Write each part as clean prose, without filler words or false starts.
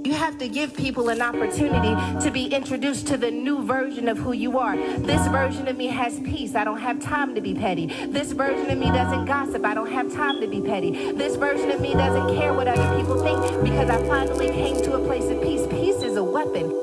You have to give people an opportunity to be introduced to the new version of who you are. This version of me has peace. I don't have time to be petty. This version of me doesn't gossip. I don't have time to be petty. This version of me doesn't care what other people think because I finally came to a place of peace. Peace is a weapon.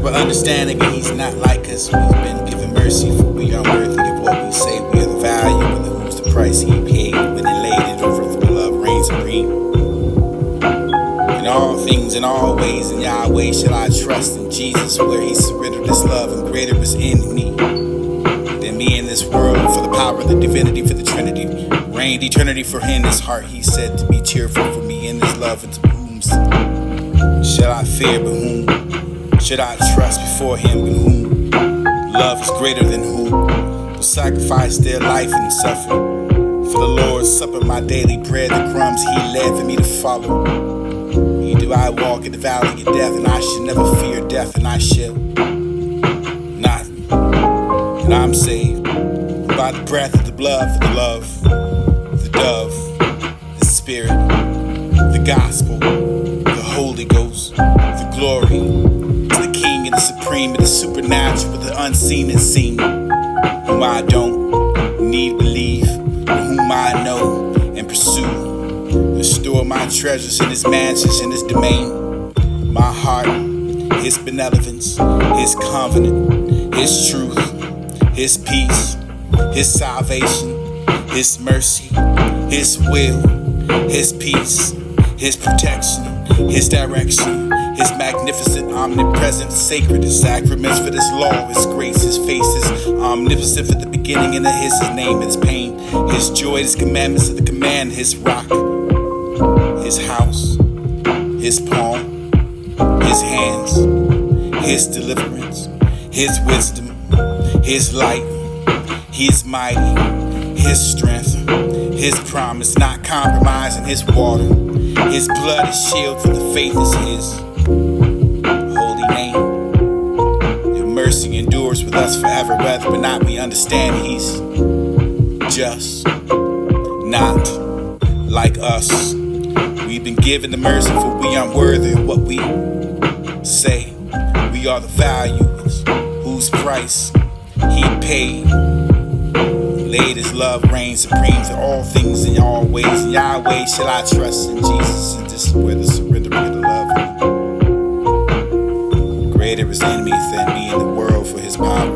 Understanding that he's not like us, we've been given mercy, for we are worthy of what we say. We are the value, and who's the price he paid when he laid it over for the love reigns supreme. In all things, in all ways, in Yahweh shall I trust in Jesus, where he surrendered his love, and greater was in me than me in this world. For the power of the divinity, for the Trinity, reigned eternity for him. His heart he said to be cheerful for me in his love, and to whom shall I fear, but whom should I trust before him, in whom love is greater than who sacrifice their life and suffer for the Lord's supper, my daily bread, the crumbs he led for me to follow. He do I walk in the valley of death, and I shall never fear death, and I shall not. And I'm saved by the breath of the blood, of the love, the dove, the spirit, the gospel, the Holy Ghost, the glory, King and the supreme and the supernatural, with the unseen and seen, whom I don't need believe, but whom I know and pursue, and store my treasures in his mansions, in his domain. My heart, his benevolence, his covenant, his truth, his peace, his salvation, his mercy, his will, his peace, his protection, his direction, his magnificent, omnipresent, sacred, his sacraments for this law, his grace, his face, his omnipotent for the beginning, and his name, his pain, his joy, his commandments of the command, his rock, his house, his palm, his hands, his deliverance, his wisdom, his light, his mighty, his strength, his promise, not compromising, his water, his blood, his shield, for the faith is his holy name. Your mercy endures with us forever, whether or not we understand he's just not like us. We've been given the mercy, for we aren't worthy of what we say. We are the values whose price he paid, laid his love reigns supreme to all things in all ways. In Yahweh shall I trust in Jesus, and this is where the surrender of the love. Greater is enemy than me in the world for his power.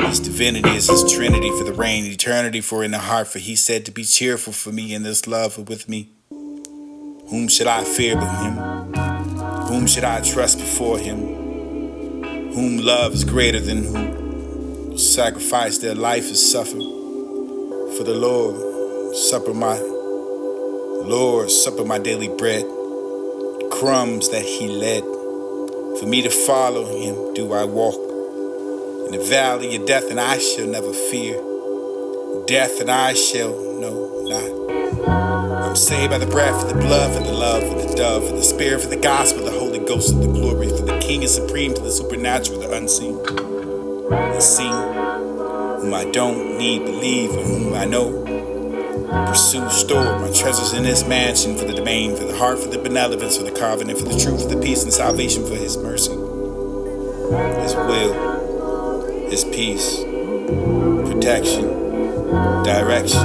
His divinity is his trinity for the reign, eternity for in the heart. For he said to be cheerful for me in this love with me. Whom should I fear but him? Whom should I trust before him? Whom love is greater than who sacrifice their life and suffer for the Lord. Supper my daily bread, crumbs that he led. For me to follow him do I walk in the valley of death, and I shall never fear death, and I shall know not. I'm saved by the breath of the blood, for the love of the dove, for the spirit, for the gospel, the Holy Ghost, of the glory, for the King is supreme, to the supernatural, the unseen, the seen, whom I don't need believe, and whom I know. Pursue, store my treasures in his mansion, for the domain, for the heart, for the benevolence, for the covenant, for the truth, for the peace and salvation, for his mercy, his will, his peace, protection, direction,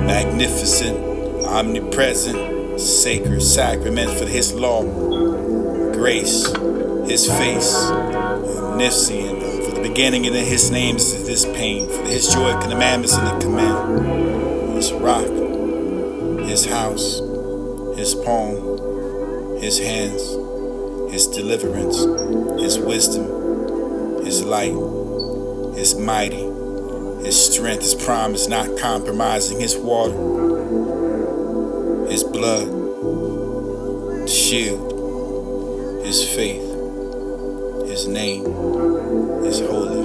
magnificent, omnipresent, sacred sacrament, for his law, grace, his face, omniscient, for the beginning and in his name is this pain, for his joy, commandments and the command, his rock, his house, his palm, his hands, his deliverance, his wisdom, his light, his mighty, his strength, his promise, not compromising, his water, his blood, shield, his faith, his name is holy.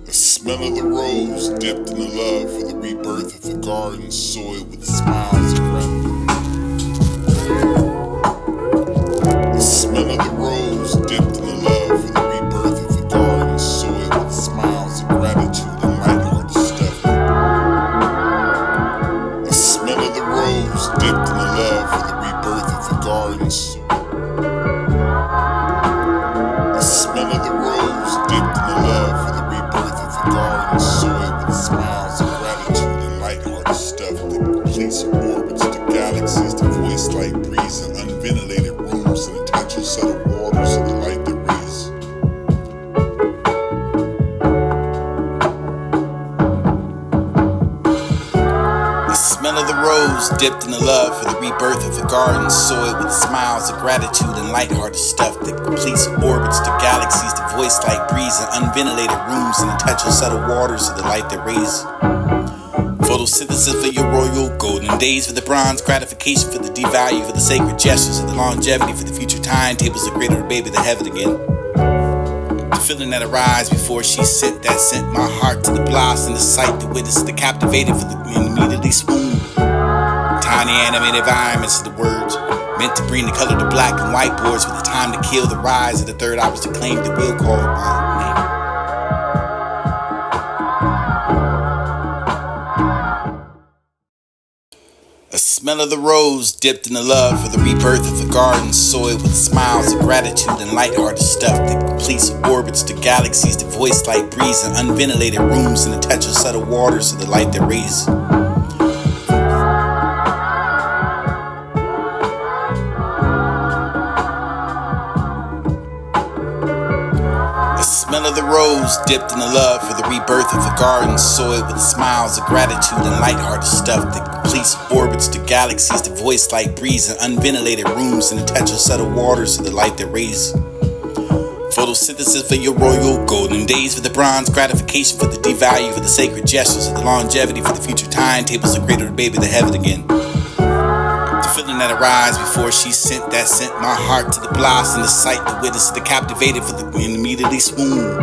The smell of the rose dipped in the love for the rebirth of the garden soiled with smiles of gratitude. The smell of the rose dipped in the love for the rebirth of the garden soiled with smiles of gratitude and lighthearted stuff. The smell of the rose dipped in the love for the rebirth of the garden soiled. The smell of the rose dipped in the love for the rebirth of the garden soiled with smiles of gratitude and lighthearted stuff that completes orbits to galaxies, the voice like breeze and unventilated rooms and the touch of subtle waters of the light that rays. The smell of the rose dipped in the love for the rebirth of the garden soiled with smiles of gratitude and lighthearted stuff that completes orbits to galaxies, the voice like breeze and unventilated rooms and the touch of subtle waters of the light that rays. Photosynthesis for your royal golden days, for the bronze gratification, for the devalue, for the sacred gestures, for the longevity, for the future timetables, the greater the baby, the heaven again. The feeling that arrives before she sent that sent my heart to the blossom, the sight, the witness, the captivated, for the immediately swoon. Tiny animated environments of the words, meant to bring the color to black and white boards, for the time to kill the rise of the third eye was to claim the will called my name. A smell of the rose dipped in the love for the rebirth of the garden soiled with smiles of gratitude and lighthearted stuff that completes orbits to galaxies, the voice like breeze and unventilated rooms and the touch of subtle waters of the light that rays. The smell of the rose dipped in the love for the rebirth of the garden soiled with smiles of gratitude and lighthearted stuff that completes orbits to galaxies, the voice like breeze and unventilated rooms and the touch of subtle waters of the light that rays. Photosynthesis for your royal golden days, for the bronze gratification, for the devalue, for the sacred gestures, for the longevity, for the future timetables, the greater the baby, the heaven again. The feeling that arrives before she sent that sent my heart to the blossom, the sight, the witness, the captivated, for the immediately swoon.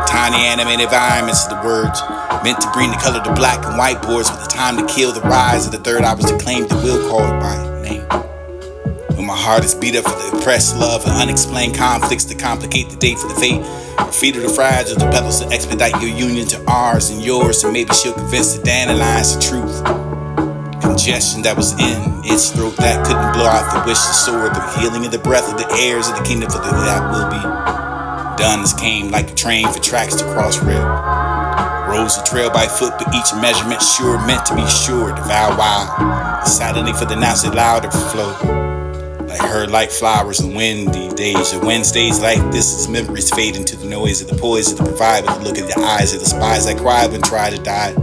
Tiny animated environments of the words, meant to bring the color to black and white boards, for the time to kill the rise of the third eye was to claim the will called my name. When my heart is beat up for the oppressed love and unexplained conflicts that complicate the date for the fate, or feet of the fragile, the petals to expedite your union to ours and yours, and maybe she'll convince the dandelions the truth. Congestion that was in its throat that couldn't blow out the wish to soar, the healing of the breath of the heirs of the kingdom for the that will be done as came like a train for tracks to cross rail. Rose a trail by foot, but each measurement sure meant to be sure to vow wild. Silently for the now say louder flow. Like heard like flowers and windy days, or Wednesdays like this as memories fade into the noise of the poise of the provide, with the look of the eyes of the spies that cried when tried to die.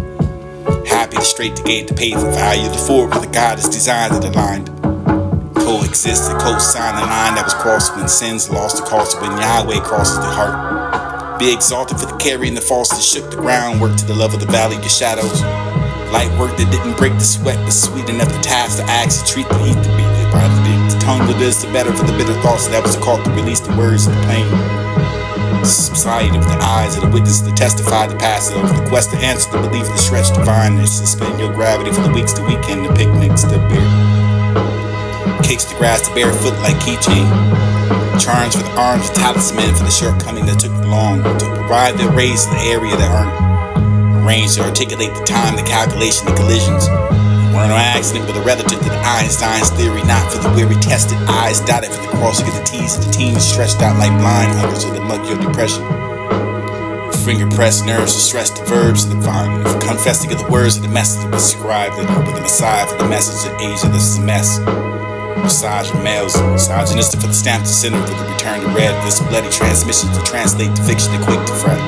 Happy to straight the gate to pay for value, the fork of the goddess designed and aligned. Coexisted, co-signed the line that was crossed when sins lost the cost when Yahweh crosses the heart. Be exalted for the carrying the false that shook the groundwork to the love of the valley of the shadows. Light work that didn't break the sweat, but sweet enough to task the axe to treat the heat to beat it. By the tongue that is the better for the bitter thoughts that was the call to release the words of the pain. Sight of the eyes of the witness to testify the past of the quest to answer the belief of the stretch divineness. Suspend your gravity for the weeks to weekend, the picnics to beer. Kicks the grass to barefoot like keychain. Charms for the arms, the talisman for the shortcoming that took long to provide the rays in the area that aren't arranged to articulate the time, the calculation, the collisions. We're no accident, but a relative to the Einstein's theory, not for the weary tested eyes, dotted for the crossing of the T's of the teens stretched out like blind hunters of the mug your depression. finger pressed nerves to stress the verbs of the vine. For confessing of the words of the message that was scribed and with the Messiah for the message of Asia, this is a mess. Misogyn males, misogynistic for the stamp to center for the return to red. This bloody transmission to translate the fiction and quick to fret.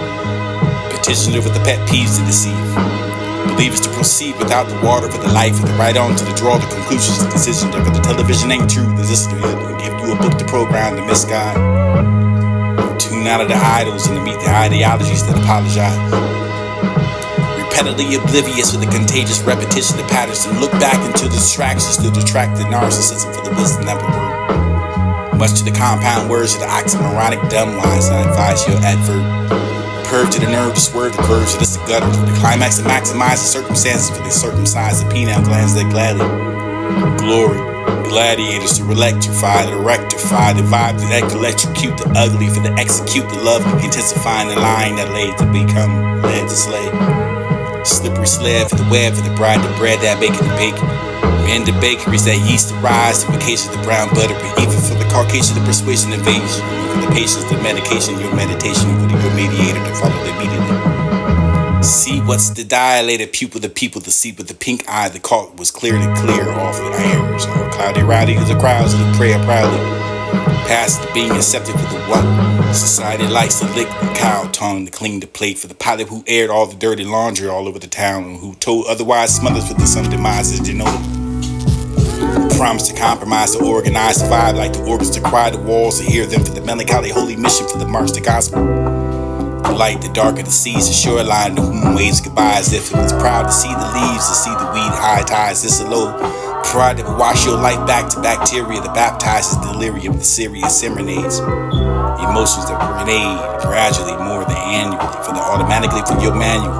Petitioner with the pet peeves to deceive. Believers to proceed without the water for the life of the right on to the draw the conclusions and decisions. For the television ain't true, the system will give you a book to program to misguide. Tune out of the idols and to meet the ideologies that apologize. Repetitively oblivious with the contagious repetition of patterns and look back into the distractions to detract the narcissism for the wisdom that will work. Much to the compound words of the oxymoronic dumb wise, I advise your advert. Curve to the nerve to swerve the curves of this gutter to the climax and maximize the circumstances for they circumcise the pineal glands that gladly glory gladiators to electrify, to rectify the vibe, to electrocute the ugly for the execute the love, intensifying the line that laid to become led to slay. Slippery sled for the web for the bride, the bread that bacon to bake. Men the bakeries that yeast to rise, the vacation the brown butter, but even for the Caucasian the persuasion invasion, for the patience the medication, your meditation, for your mediator to follow the immediately. See what's the dilated pupil, the people, the seat with the pink eye, the caught was clear to clear off with errors. Cloudy rowdy of the crowds of the prayer proudly. Past the being accepted for the what? Society likes to lick the cow tongue to clean the plate for the pilot who aired all the dirty laundry all over the town and who told otherwise smothers for the some demises, you know. Promise to compromise, to organize, to vibe like the organs, to cry the walls, to hear them for the melancholy holy mission for the march to gospel. The light, the dark of the seas, the shoreline, the moon waves goodbye as if it was proud to see the leaves, to see the weed high tides. This a low pride that will wash your life back to bacteria that baptizes the delirium, the serious serenades. Emotions that grenade gradually more than annually for the automatically for your manual.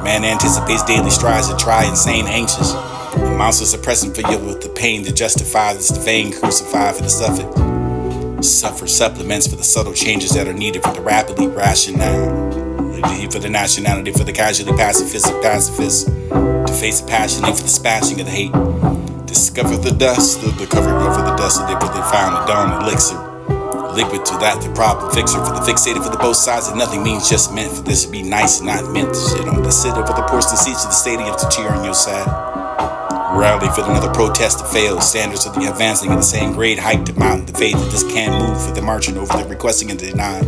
Man anticipates daily strides to try insane anxious. Amounts of suppressing for you with the pain to justify this vein crucified for the suffer supplements for the subtle changes that are needed for the rapidly rationale, for the nationality, for the casually pacifists, to face the passion for the smashing of the hate. Discover the dust, the covering over the dust that they found the dawn elixir. Liquid to that, the problem fixer for the fixated for the both sides that nothing means just meant for this to be nice and not meant to shit on the sit over the porcelain seats of the stadium to cheer on your side. Rally for another protest to fail. Standards of the advancing in the same grade height to mountain the faith that this can't move for the marching over the requesting and the denied.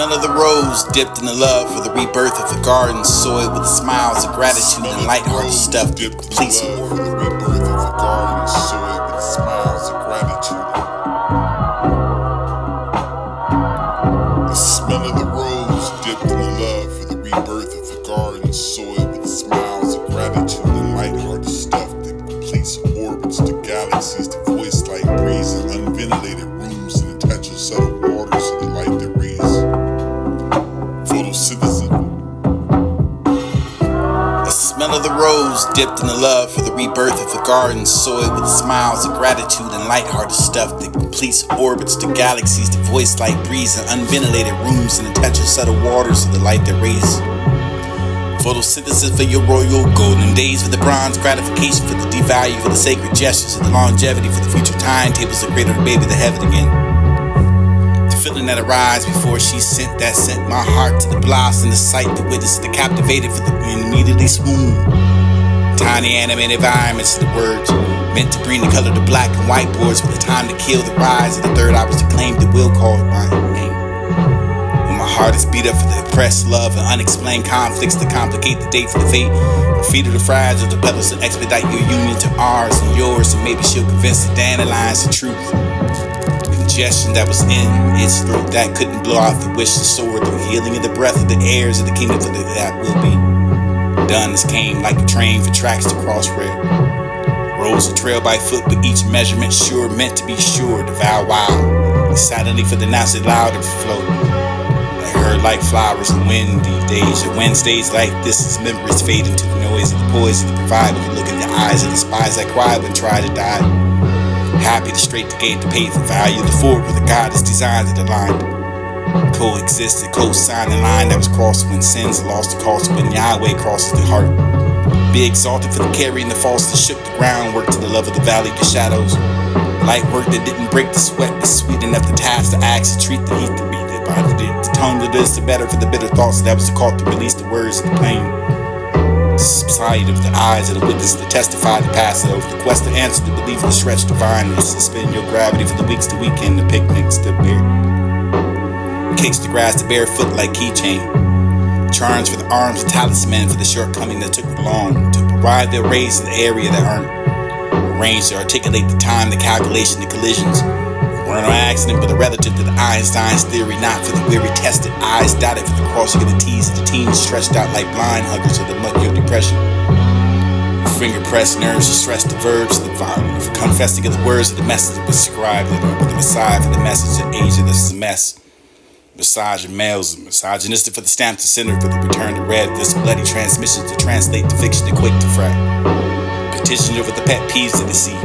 Of the rose dipped in the love for the rebirth of the garden, soiled with smiles of gratitude and lighthearted stuff that completes the for the rebirth of the garden, soiled with smiles of gratitude. The smell of the rose dipped in the love for the rebirth of the garden, soiled with smiles of gratitude and lighthearted stuff that completes orbits to galaxies, the voice like breeze in unventilated rooms and the touch of subtle waters of the light that rays. The smell of the rose dipped in the love for the rebirth of the garden, soiled with smiles of gratitude and lighthearted stuff that completes orbits to galaxies, the voice like breeze in unventilated rooms and the touch of subtle waters of the light that rays. Photosynthesis for your royal golden days, for the bronze gratification, for the devalue, for the sacred gestures, and the longevity, for the future timetables, the greater the baby, the heaven again. Feeling that arise before she sent my heart to the blossom, the sight, the witness, the captivated for the immediately swoon. Tiny animated environments, the words meant to bring the color to black and white boards for the time to kill the rise of the third eye was to claim the will call my name. When my heart is beat up for the oppressed love and unexplained conflicts to complicate the date for the fate, the feet of the fragile, the petals to expedite your union to ours and yours, and maybe she'll convince the dandelions the truth. Congestion that was in its throat that couldn't blow out the wish to soar, the healing of the breath of the heirs of the kingdom that will be done as came like a train for tracks to cross red. Rolls a trail by foot, but each measurement sure meant to be sure to vow wild. Silently for the now loud and flow. I heard like flowers and windy days. Your Wednesdays like this as memories fade into the noise of the poison to provide with a look in the eyes of the spies that cry when try to die. Happy to straight the gate to pay for value, the forward with the God is designed and aligned. Coexisted, co-sign the line that was crossed when sins lost the cost when Yahweh crosses the heart. Be exalted for the carrying the false that shook the groundwork to the love of the valley of shadows. Light work that didn't break the sweat is sweet enough to task the axe to treat the heat to beat the body. The tone of this, the better for the bitter thoughts that was the call to release the words of the plain. Sight of the eyes of the witness to testify the passive, the quest to answer the belief of the stretch divine, to suspend your gravity for the weeks to weekend, the picnics to bear. Kicks the grass to barefoot like keychain. Charms for the arms, a talisman for the shortcoming that took long to provide the rays in the area that aren't arranged to articulate the time, the calculation, the collisions. Weren't no accident, but a relative to the Einstein's theory, not for the weary tested eyes, dotted for the crossing of the T's, the teens stretched out like blind huggers of the mud of depression. Finger pressed nerves to stress the verbs of the violent, for confessing of the words of the message that was scribed with the Messiah for the message of age of this is a mess. Massage of males, misogynistic for the stamp to center for the return to red, this bloody transmission to translate the fiction to quake to fret. Petition over the pet peeves to deceive.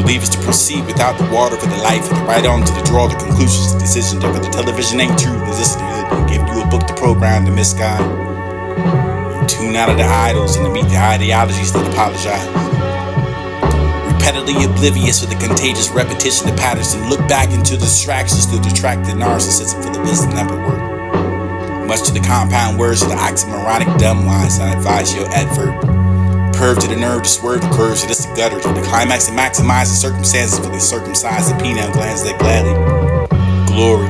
Believers to proceed without the water for the life, for the right on to the draw the conclusions, the decision over the television ain't true, the sisterhood, and give you a book to program the misguide. You tune out of the idols and to meet the ideologies that apologize. Repeatedly oblivious of the contagious repetition of patterns and look back into the distractions to detract the narcissism for the wisdom that would work. Much to the compound words of the oxymoronic dumb wise, I advise your adverb. Perv to the nerve to swerve the curves of this gutter to the climax and maximize the circumstances for the circumcised the pineal glands that gladly glory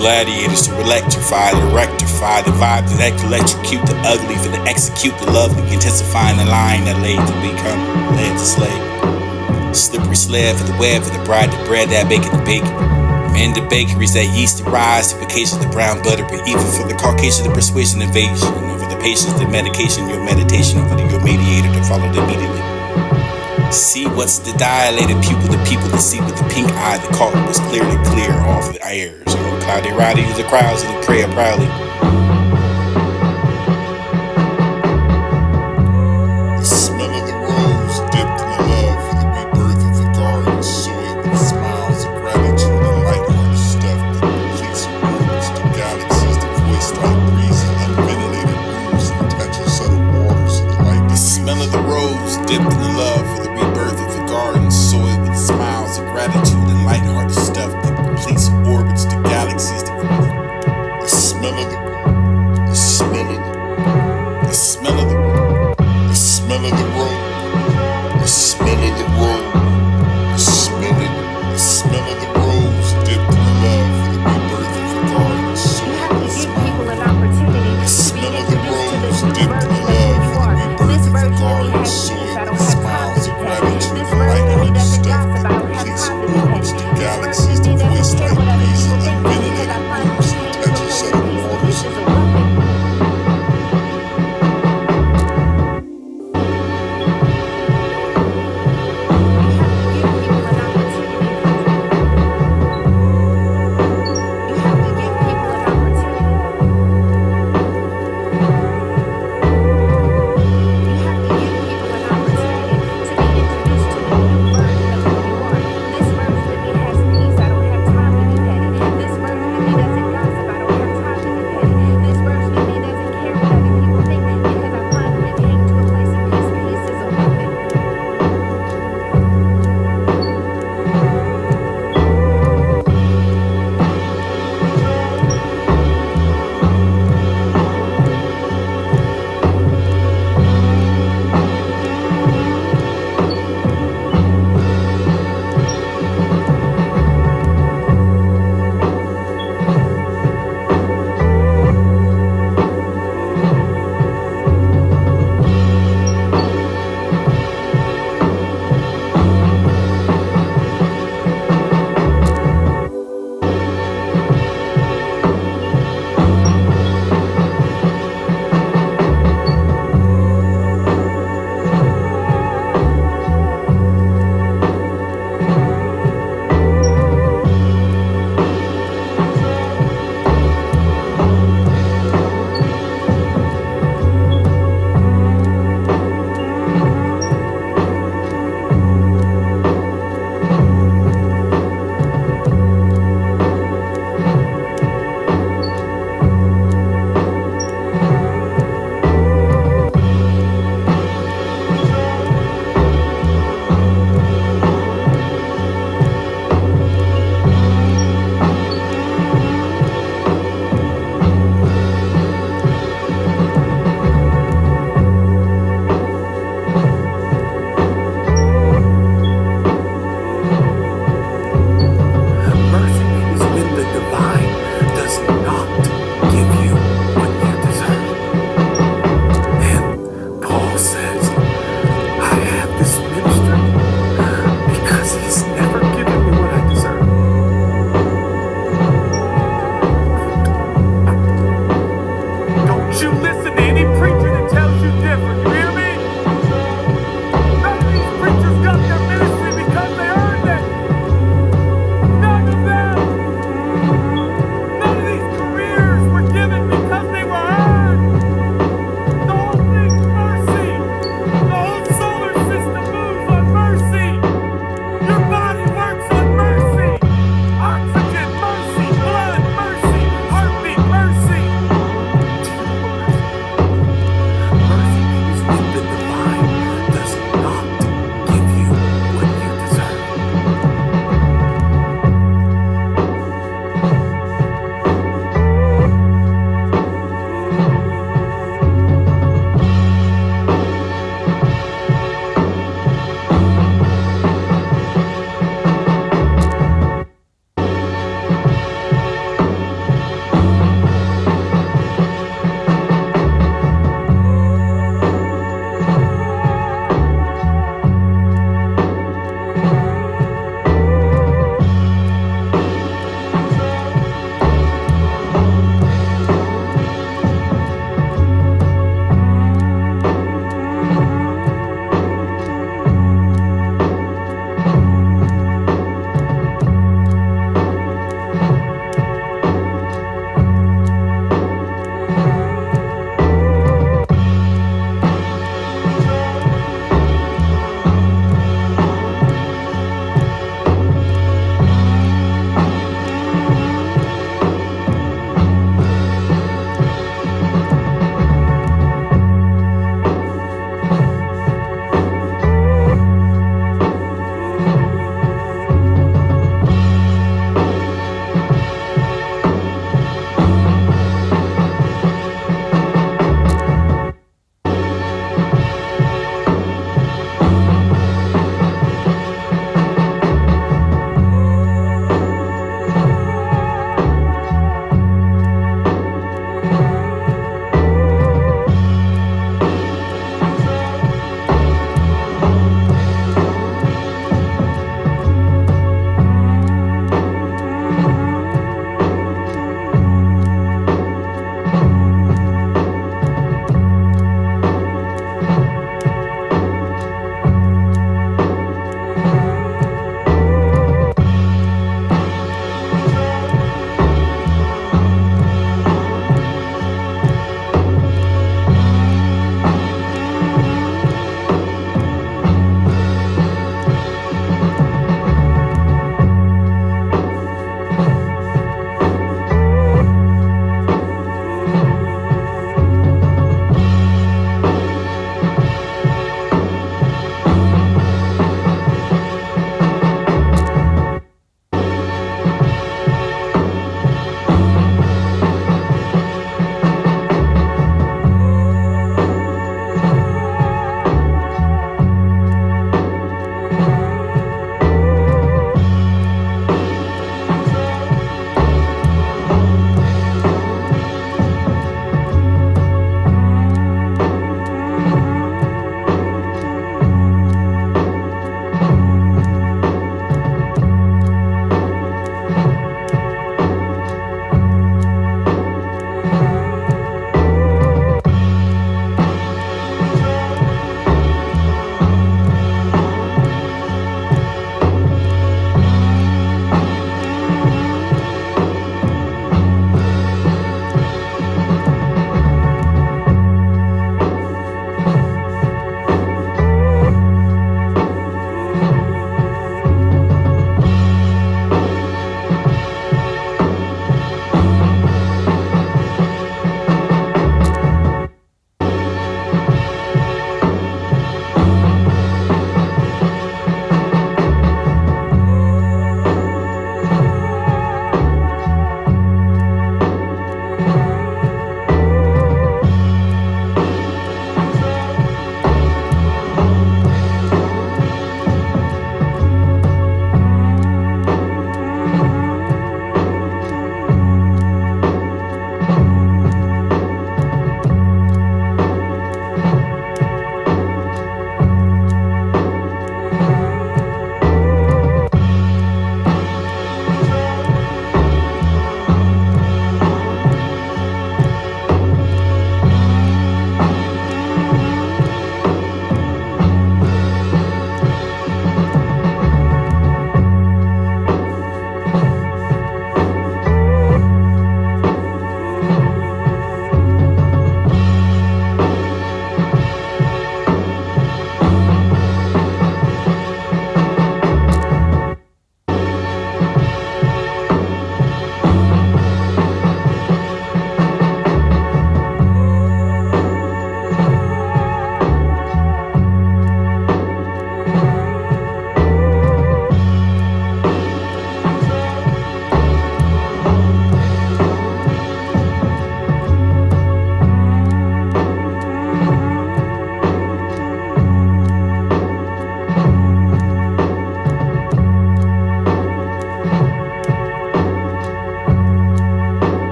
gladiators to electrify, to rectify the vibe that electrocute the ugly for the execute the lovely, intensifying the line that laid to become led to slave. Slippery sled for the web for the bride, the bread that bake it to bake. Men the bakeries that yeast to rise, the vacation the brown butter, but even for the Caucasian the persuasion invasion, over the patience the medication, your meditation over your mediator to follow immediately. See what's the dilated pupil, the people that see with the pink eye, the call was clearly clear off the airs, or cloudy rowdy to the crowds and the prayer proudly. The smell of the rose dipped in the love for the rebirth of the garden, soiled with smiles of gratitude and lighthearted stuff that completes orbits to galaxies, the voice like breeze in unventilated rooms and touch of subtle waters of the light. The smell of the rose dipped in the love for the rebirth of the garden, soiled with smiles of gratitude and lighthearted stuff that completes orbits to